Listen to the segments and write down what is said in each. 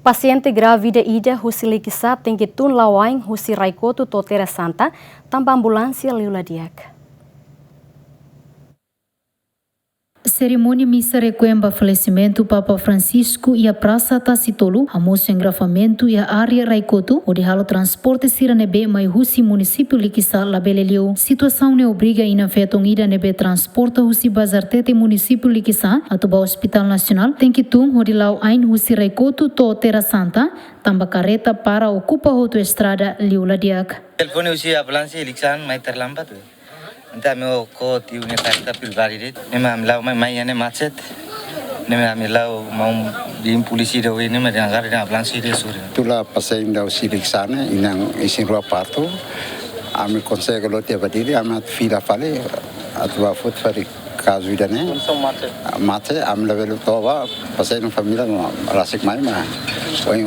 Paciente grávida Ida Husili Kisap tem que tun lawain Husi Raikoto Totera Santa, tambah ambulância liuladiak. Cerimônia missa requiem o falecimento Papa Francisco e a Praça Tacitolo, almoço engrafamento e a área Raikoto, onde halo transporte siranebe mai Husi município Likisa labelelio. Situação ne obriga ina feton ida nebe transporta Husi Bazartete município Likisa, atuba Hospital Nacional, tem que tung onde lau ain Husi Raikoto to Terra Santa, tamba careta para ocupa autoestrada liuladiak. Telefone Husi ambulância Liksan mai terlambat. Entah mau ko tiu ne karta pribadi dit. Nema amlau mai ane macet. Nema amlau mau di polisi do ini mai dengar dengan ambulans dia suri. Tula pasien da usilik sana inang isin rua parto. Ami consegue lo tiap diri amat fila fale atau food fari kazu idane. Mate am level toba pasien família rasik mai ma. Oi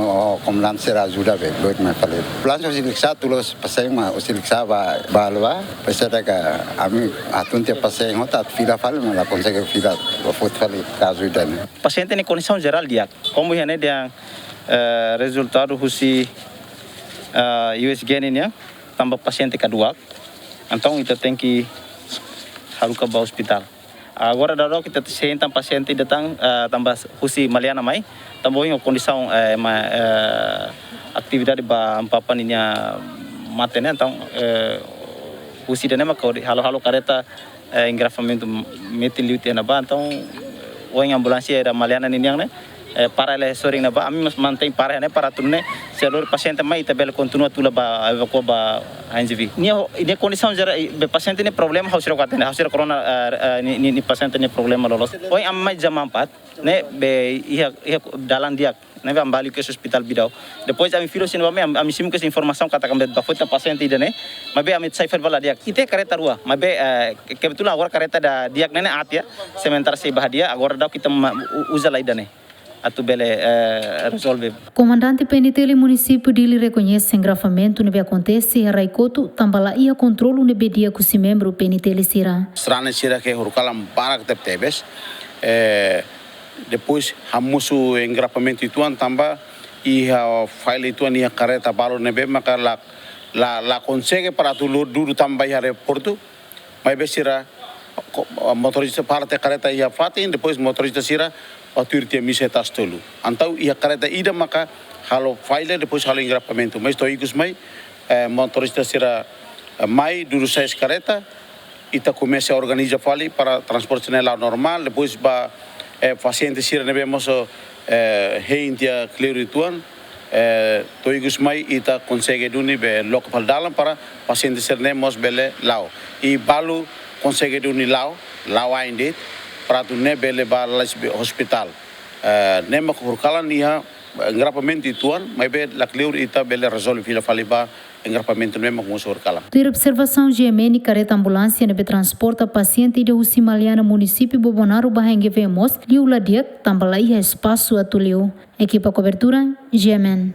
komandan sera ajuda be loit mai fale. Plan usilik sa tulos pasien ma usilik sa balwa pesada ka ami atun tiap pasien hota fila fale ma la consegue fila food fale kazu idane. Paciente em condição geral dia, como é né dia resultado Husi USG né, tambah paciente kedua, então kita tem que harus ke hospital. Agora dado kita senta paciente datang tambah Husi Maliana mai, tambah em condição atividade ba papa ninya mate né, então Husi dane mak halo careta engrafamento metiliute na ba, então o em ambulância da Maliana ninyang né para ele soring na ba ami mas mantém para né para turne seluruh paciente mai tabel continua tula ba evacuar ba HNCV ini condição geral be paciente ne problema hausira katene hausira corona ni paciente ne problema lolos oi am mai jam 4 né be ia dalan dia né ambali ke hospital bidau depois ami filo sino ami sim ke informação katakan bet ba foi paciente ida né mas be ami cipher bala dia ite careta rua mas be kebetulan agora careta da dia né atia sementara se bahadia agora dau kita usa lá ida né atau bele resolve. Comandante PNTL município dele reconhece engrafamento nebe acontece em Raikoto, tambala ia controlo nebe dia com si membro PNTL Sira. Strane Sira que hurukalam barak tebes, depois hamusu engrafamento ituan tamba ia file ituan ia careta balo nebe maka la consegue para tu dulu tamba ia reportu, mas besira motorista parte careta ia fatin, depois motorista Sira autorité misa tas tolu. Antau ia careta ida maka halo file depois halo engrapamento. Mas to igus mai motorista Sira mai duru sais careta ita começa a organizar fali para transporte nela normal depois ba paciente Sira nebe moso heintia clearituan to igus mai ita consegue duni be local dalam para paciente Sira nemos bele lao. I balu consegue duni lao aindet para tu ne bele balas hospital nema kurkalan iha engrapamento ituan mai be la cleur ita bele resolve fila faliba engrapamento nema com kurkalan. Ter observação GMN careta ambulância nebe transporta paciente de Husi Maliana município Bobonaro bahenge vemos liuladiak tambala iha espaço atulio. Equipa cobertura GMN.